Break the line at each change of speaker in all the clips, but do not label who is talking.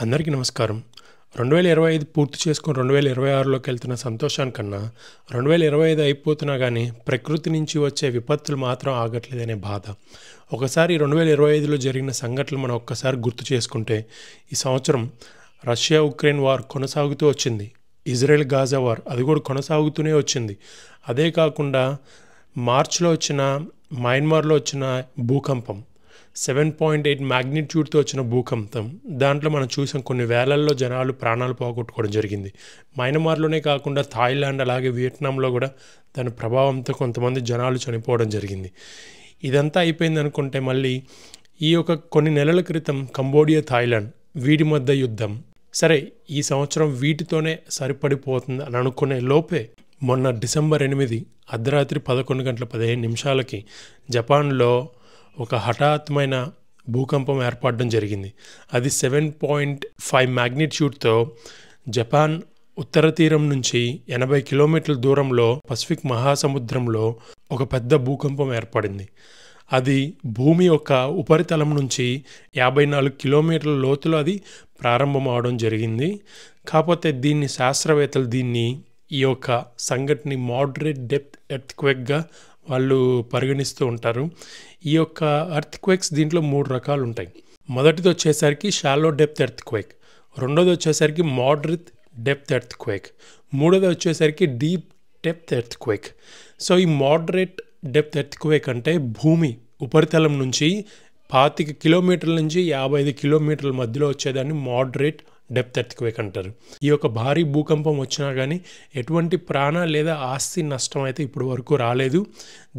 అందరికీ నమస్కారం. 2025 పూర్తి చేసుకొని 2026లోకి వెళ్తున్న సంతోషానికన్నా 2025 అయిపోతున్నా కానీ ప్రకృతి నుంచి వచ్చే విపత్తులు మాత్రం ఆగట్లేదనే బాధ. ఒకసారి 2025లో జరిగిన సంఘటనలు మనం ఒక్కసారి గుర్తు చేసుకుంటే, ఈ సంవత్సరం రష్యా ఉక్రెయిన్ వార్ కొనసాగుతూ వచ్చింది. ఇజ్రాయెల్ గాజా వార్ అది కూడా కొనసాగుతూనే వచ్చింది. అదే కాకుండా మార్చిలో వచ్చిన మయన్మార్లో వచ్చిన భూకంపం 7.8 మ్యాగ్నిట్యూడ్తో వచ్చిన భూకంపం, దాంట్లో మనం చూసాం కొన్ని వేలల్లో జనాలు ప్రాణాలు పోగొట్టుకోవడం జరిగింది. మయన్మార్లోనే కాకుండా థాయిలాండ్ అలాగే వియట్నాంలో కూడా దాని ప్రభావంతో కొంతమంది జనాలు చనిపోవడం జరిగింది. ఇదంతా అయిపోయింది అనుకుంటే మళ్ళీ ఈ యొక్క కొన్ని నెలల క్రితం కంబోడియా థాయిలాండ్ వీటి మధ్య యుద్ధం. సరే, ఈ సంవత్సరం వీటితోనే సరిపడిపోతుంది అని అనుకునే లోపే మొన్న డిసెంబర్ 8 అర్ధరాత్రి 11:15 జపాన్లో ఒక హఠాత్మైన భూకంపం ఏర్పడడం జరిగింది. అది 7.5 మ్యాగ్నిట్యూడ్తో జపాన్ ఉత్తర తీరం నుంచి 80 కిలోమీటర్ల దూరంలో పసిఫిక్ మహాసముద్రంలో ఒక పెద్ద భూకంపం ఏర్పడింది. అది భూమి యొక్క ఉపరితలం నుంచి 54 కిలోమీటర్ల లోతులో అది ప్రారంభం అవడం జరిగింది. కాకపోతే శాస్త్రవేత్తలు ఈ యొక్క సంఘటనని మోడరేట్ డెప్త్ ఎర్త్క్వేక్గా వాళ్ళు పరిగణిస్తూ ఉంటారు. ఈ యొక్క ఎర్త్క్వేక్స్ దీంట్లో 3 రకాలు ఉంటాయి. మొదటిది వచ్చేసరికి షాలో డెప్త్ ఎర్త్క్వేక్, రెండోది వచ్చేసరికి మోడరేట్ డెప్త్ ఎర్త్క్వేక్, మూడోది వచ్చేసరికి డీప్ డెప్త్ ఎర్త్క్వేక్. సో ఈ మోడరేట్ డెప్త్ ఎర్త్క్వేక్ అంటే భూమి ఉపరితలం నుంచి 25 కిలోమీటర్ల నుంచి 55 కిలోమీటర్ల మధ్యలో వచ్చేదాన్ని మోడరేట్ డెప్త్ ఎర్త్క్వేక్ అంటారు. ఈ యొక్క భారీ భూకంపం వచ్చినా కానీ ఎటువంటి ప్రాణ లేదా ఆస్తి నష్టం అయితే ఇప్పుడు వరకు రాలేదు.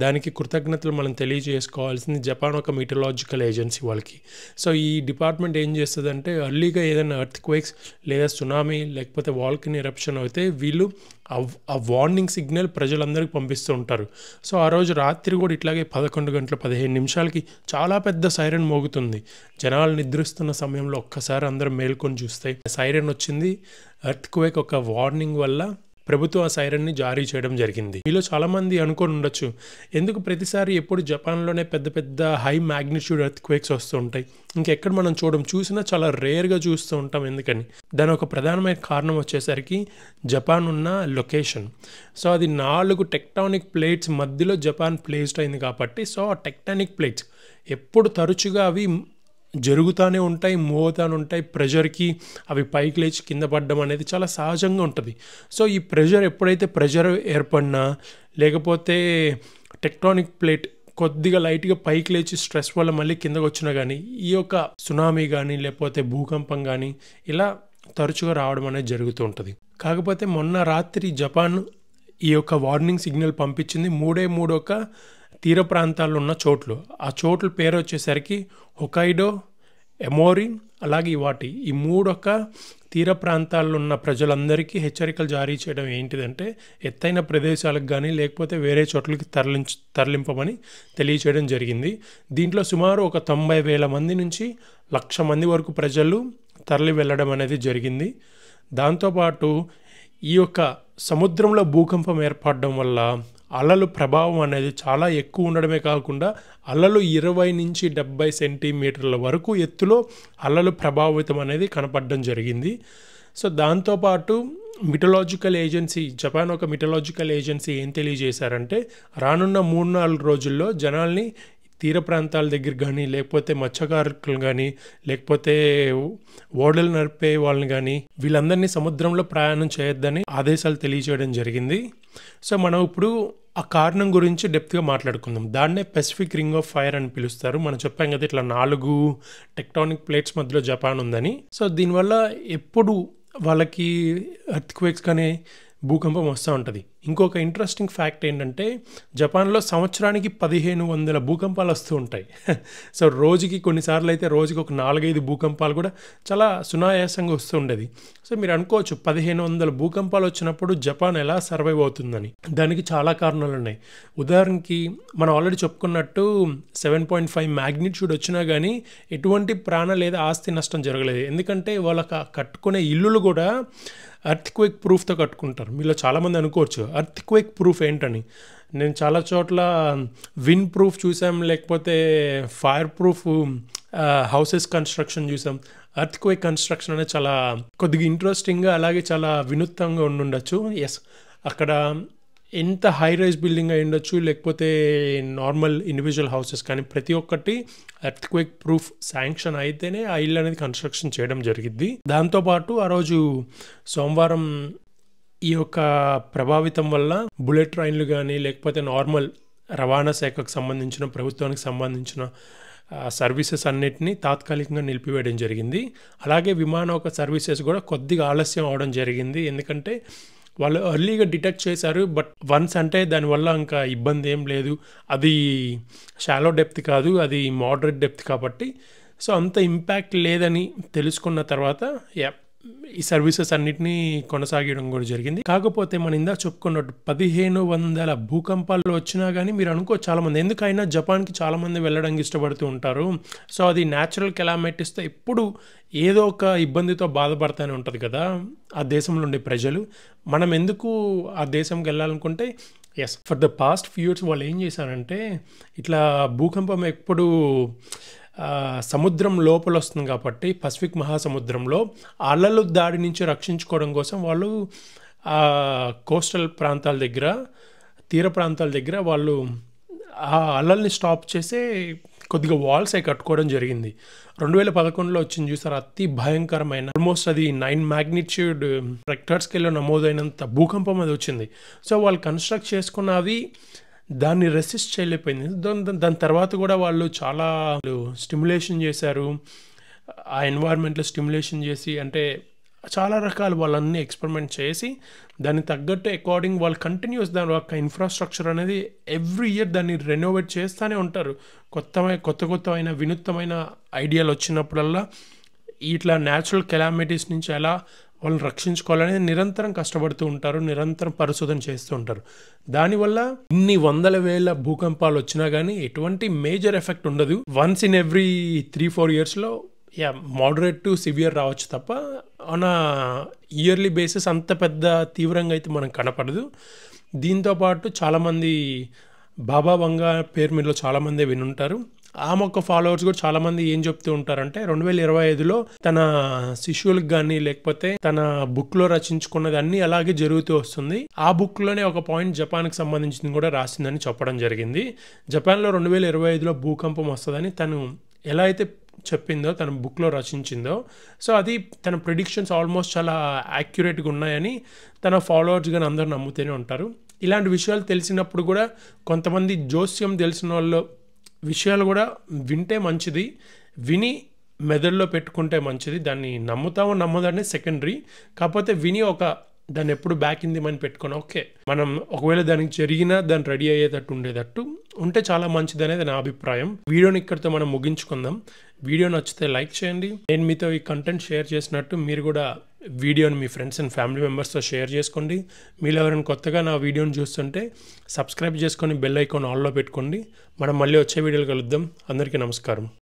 దానికి కృతజ్ఞతలు మనం తెలియజేసుకోవాల్సింది జపాన్ ఒక మీటలాజికల్ ఏజెన్సీ వాళ్ళకి. సో ఈ డిపార్ట్మెంట్ ఏం చేస్తుందంటే అర్లీగా ఏదైనా ఎర్త్క్వేక్స్ లేదా సునామీ లేకపోతే వాల్కనీ ఎరప్షన్ అయితే వీళ్ళు ఆ వార్నింగ్ సిగ్నల్ ప్రజలందరికీ పంపిస్తూ ఉంటారు. సో ఆ రోజు రాత్రి కూడా ఇట్లాగే 11:15 చాలా పెద్ద సైరన్ మోగుతుంది. జనాలు నిద్రిస్తున్న సమయంలో ఒక్కసారి అందరూ మేల్కొని చూస్తే సైరన్ వచ్చింది. ఎర్త్క్వేక్ ఒక వార్నింగ్ వల్ల ప్రభుత్వం ఆ సైరన్ని జారీ చేయడం జరిగింది. మీలో చాలామంది అనుకొని ఉండొచ్చు, ఎందుకు ప్రతిసారి ఎప్పుడు జపాన్లోనే పెద్ద పెద్ద హై మ్యాగ్నిట్యూడ్ ఎర్త్క్వేక్స్ వస్తూ ఉంటాయి, ఇంకెక్కడ మనం చూసినా చాలా రేర్గా చూస్తూ ఉంటాం ఎందుకని? దాని ఒక ప్రధానమైన కారణం వచ్చేసరికి జపాన్ ఉన్న లొకేషన్. సో అది 4 టెక్టానిక్ ప్లేట్స్ మధ్యలో జపాన్ ప్లేస్డ్ అయింది కాబట్టి, సో ఆ టెక్టానిక్ ప్లేట్స్ ఎప్పుడు తరచుగా అవి జరుగుతూనే ఉంటాయి, మోగుతూనే ఉంటాయి. ప్రెషర్కి అవి పైకి లేచి కింద పడడం అనేది చాలా సహజంగా ఉంటుంది. సో ఈ ఎప్పుడైతే ప్రెషర్ ఏర్పడినా లేకపోతే టెక్టానిక్ ప్లేట్ కొద్దిగా లైట్గా పైకి లేచి స్ట్రెస్ వల్ల మళ్ళీ కిందకు వచ్చినా కానీ ఈ యొక్క సునామీ కానీ లేకపోతే భూకంపం కానీ ఇలా తరచుగా రావడం అనేది జరుగుతూ ఉంటుంది. కాకపోతే మొన్న రాత్రి జపాన్ ఈ యొక్క వార్నింగ్ సిగ్నల్ పంపించింది 3 ఒక తీర ప్రాంతాల్లో ఉన్న చోట్లు. ఆ చోట్ల పేరు వచ్చేసరికి హొకైడో, ఎమోరిన్ అలాగే ఇవాటి. ఈ 3 ఒక తీర ప్రాంతాల్లో ఉన్న ప్రజలందరికీ హెచ్చరికలు జారీ చేయడం ఏంటిదంటే ఎత్తైన ప్రదేశాలకు కానీ లేకపోతే వేరే చోట్లకి తరలింపమని తెలియచేయడం జరిగింది. దీంట్లో సుమారు ఒక 90,000 మంది నుంచి 1,00,000 మంది వరకు ప్రజలు తరలి వెళ్ళడం అనేది జరిగింది. దాంతోపాటు ఈ యొక్క సముద్రంలో భూకంపం ఏర్పడడం వల్ల అలలు ప్రభావం అనేది చాలా ఎక్కువ ఉండడమే కాకుండా అలలు 20 నుంచి 70 సెంటీమీటర్ల వరకు ఎత్తులో అలలు ప్రభావితం అనేది కనపడడం జరిగింది. సో దాంతోపాటు జపాన్ ఒక మిటలాజికల్ ఏజెన్సీ ఏం తెలియజేశారంటే రానున్న 3-4 రోజుల్లో జనాల్ని తీర ప్రాంతాల దగ్గర కానీ లేకపోతే మత్స్యకారులు కానీ లేకపోతే ఓడలు నడిపే వాళ్ళని కానీ వీళ్ళందరినీ సముద్రంలో ప్రయాణం చేయొద్దని ఆదేశాలు తెలియజేయడం జరిగింది. సో మనం ఇప్పుడు ఆ కారణం గురించి డెప్త్గా మాట్లాడుకుందాం. దాన్నే పెసిఫిక్ రింగ్ ఆఫ్ ఫైర్ అని పిలుస్తారు. మనం చెప్పాం కదా ఇట్లా 4 టెక్టానిక్ ప్లేట్స్ మధ్యలో జపాన్ ఉందని. సో దీనివల్ల ఎప్పుడు వాళ్ళకి ఎర్త్క్వేక్స్ కానీ భూకంపం వస్తూ ఉంటుంది. ఇంకొక ఇంట్రెస్టింగ్ ఫ్యాక్ట్ ఏంటంటే జపాన్లో సంవత్సరానికి 1,500 భూకంపాలు వస్తూ ఉంటాయి. సో కొన్నిసార్లు అయితే రోజుకి ఒక 4-5 భూకంపాలు కూడా చాలా సునాయాసంగా వస్తూ ఉండేది. సో మీరు అనుకోవచ్చు 1,500 భూకంపాలు వచ్చినప్పుడు జపాన్ ఎలా సర్వైవ్ అవుతుందని. దానికి చాలా కారణాలు ఉన్నాయి. ఉదాహరణకి మనం ఆల్రెడీ చెప్పుకున్నట్టు 7.5 మ్యాగ్నిట్యూడ్ వచ్చినా కానీ ఎటువంటి ప్రాణ లేదా ఆస్తి నష్టం జరగలేదు. ఎందుకంటే వాళ్ళకి కట్టుకునే ఇల్లులు కూడా ఎర్త్క్వేక్ ప్రూఫ్తో కట్టుకుంటారు. మీలో చాలామంది అనుకోవచ్చు ఎర్త్క్వేక్ ప్రూఫ్ ఏంటని. నేను చాలా చోట్ల విండ్ ప్రూఫ్ చూసాం, లేకపోతే ఫైర్ ప్రూఫ్ హౌసెస్ కన్స్ట్రక్షన్ చూసాం. ఎర్త్‌క్వేక్ కన్‌స్ట్రక్షన్ అనేది చాలా కొద్దిగా ఇంట్రెస్టింగ్‌గా అలాగే చాలా వినూత్నంగా ఉండుండొచ్చు. యెస్. అక్కడ ఎంత హై రైజ్ బిల్డింగ్ అయ్యుండొచ్చు, లేకపోతే నార్మల్ ఇండివిడ్యువల్ హౌసెస్ కానీ ప్రతి ఒక్కటి ఎర్త్‌క్వేక్ ప్రూఫ్ శాంక్షన్ అయితేనే ఆ ఇల్లు అనేది కన్‌స్ట్రక్షన్ చేయడం జరిగిద్ది. దాంతో పాటు ఆ రోజు సోమవారం ఈ యొక్క ప్రభావితం వల్ల బుల్లెట్ ట్రైన్‌లు గానీ, లేకపోతే నార్మల్ రవాణా శాఖకు సంబంధించిన, ప్రభుత్వానికి సంబంధించిన సర్వీసెస్ అన్నిటిని తాత్కాలికంగా నిలిపివేయడం జరిగింది. అలాగే విమానయాన సర్వీసెస్ కూడా కొద్దిగా ఆలస్యం అవ్వడం జరిగింది. ఎందుకంటే వాళ్ళు ఎర్లీగా డిటెక్ట్ చేశారు. బట్ వన్స్ అంటే దానివల్ల ఇంకా ఇబ్బంది ఏం లేదు. అది షాలో డెప్త్ కాదు, అది మోడరేట్ డెప్త్ కాబట్టి సో అంత ఇంపాక్ట్ లేదని తెలుసుకున్న తర్వాత ఈ సర్వీసెస్ అన్నిటినీ కొనసాగడం కూడా జరిగింది. కాకపోతే మనం ఇందాక చెప్పుకున్నట్టు 1500 భూకంపాలు వచ్చినా కానీ మీరు అనుకో చాలామంది ఎందుకైనా జపాన్కి చాలామంది వెళ్ళడానికి ఇష్టపడుతూ ఉంటారు. సో అది న్యాచురల్ కెలామిటీస్తో ఎప్పుడు ఏదో ఒక ఇబ్బందితో బాధపడుతూనే ఉంటుంది కదా ఆ దేశంలో ఉండే ప్రజలు. మనం ఎందుకు ఆ దేశంకి వెళ్ళాలనుకుంటే for the past few years వాళ్ళు ఏం చేశారంటే ఇట్లా భూకంపం ఎప్పుడు సముద్రం లోపల వస్తుంది కాబట్టి పసిఫిక్ మహాసముద్రంలో అలలు దాడి నుంచి రక్షించుకోవడం కోసం వాళ్ళు కోస్టల్ ప్రాంతాల దగ్గర, తీర ప్రాంతాల దగ్గర వాళ్ళు ఆ అలల్ని స్టాప్ చేసే కొద్దిగా వాల్స్ అవి కట్టుకోవడం జరిగింది. 2011లో వచ్చింది చూసారు, అతి భయంకరమైన ఆల్మోస్ట్ అది 9 మాగ్నిట్యూడ్ రెక్టర్ స్కేల్లో నమోదైనంత భూకంపం అది వచ్చింది. సో వాళ్ళు కన్స్ట్రక్ట్ చేసుకున్నవి దాన్ని రెసిస్ట్ చేయలేకపోయింది. దాని తర్వాత కూడా వాళ్ళు చాలా స్టిమ్యులేషన్ చేశారు, ఆ ఎన్వైర్న్మెంట్లో స్టిమ్యులేషన్ చేసి అంటే చాలా రకాలు వాళ్ళన్నీ ఎక్స్పెరిమెంట్ చేసి దానికి తగ్గట్టు అకార్డింగ్ వాళ్ళు కంటిన్యూస్ దాని యొక్క ఇన్ఫ్రాస్ట్రక్చర్ అనేది ఎవ్రీ ఇయర్ దాన్ని రెనోవేట్ చేస్తూనే ఉంటారు. కొత్త అయిన వినూత్నమైన ఐడియాలు వచ్చినప్పుడల్లా ఇట్లా న్యాచురల్ కెలామిటీస్ నుంచి ఎలా వాళ్ళని రక్షించుకోవాలనేది నిరంతరం కష్టపడుతూ ఉంటారు, నిరంతరం పరిశోధన చేస్తూ ఉంటారు. దానివల్ల ఇన్ని 100,000 భూకంపాలు వచ్చినా కానీ ఎటువంటి మేజర్ ఎఫెక్ట్ ఉండదు. వన్స్ ఇన్ ఎవ్రీ 3-4 ఇయర్స్లో మోడరేట్ టు సివియర్ రావచ్చు తప్ప ఆన్ ఇయర్లీ బేసిస్ అంత పెద్ద తీవ్రంగా అయితే మనకు కనపడదు. దీంతోపాటు చాలామంది బాబా వంగా పేరు మీలో చాలామంది వినుంటారు. ఆమె ఒక ఫాలోవర్స్ కూడా చాలామంది ఏం చెప్తూ ఉంటారంటే 2025లో తన శిష్యులకు కానీ లేకపోతే తన బుక్లో రచించుకున్నది అన్నీ అలాగే జరుగుతూ వస్తుంది. ఆ బుక్లోనే ఒక పాయింట్ జపాన్కి సంబంధించింది కూడా రాసిందని చెప్పడం జరిగింది. జపాన్లో 2025లో భూకంపం వస్తుందని తను ఎలా అయితే చెప్పిందో, తన బుక్లో రచించిందో, సో అది తన ప్రిడిక్షన్స్ ఆల్మోస్ట్ చాలా యాక్యురేట్గా ఉన్నాయని తన ఫాలోవర్స్ కానీ అందరూ నమ్ముతూనే ఉంటారు. ఇలాంటి విషయాలు తెలిసినప్పుడు కూడా కొంతమంది జోస్యం తెలిసిన వాళ్ళు విషయాలు కూడా వింటే మంచిది, విని మెదడులో పెట్టుకుంటే మంచిది. దాన్ని నమ్ముతామో నమ్మదని సెకండరీ, కాకపోతే విని దాన్ని ఎప్పుడు బ్యాక్ ఇన్ ది మని పెట్టుకొని ఓకే మనం ఒకవేళ దానికి జరిగినా దాన్ని రెడీ అయ్యేటట్టు ఉండేటట్టు ఉంటే చాలా మంచిది అనేది నా అభిప్రాయం. వీడియోని ఇక్కడితో మనం ముగించుకుందాం. వీడియో నచ్చితే లైక్ చేయండి. నేను మీతో ఈ కంటెంట్ షేర్ చేసినట్టు మీరు కూడా వీడియోని మీ ఫ్రెండ్స్ అండ్ ఫ్యామిలీ మెంబర్స్తో షేర్ చేసుకోండి. మీరు ఎవరైనా కొత్తగా నా వీడియోని చూస్తుంటే సబ్స్క్రైబ్ చేసుకొని బెల్ ఐకాన్ ఆన్లో పెట్టుకోండి. మనం మళ్ళీ వచ్చే వీడియోలు కలుద్దాం. అందరికీ నమస్కారం.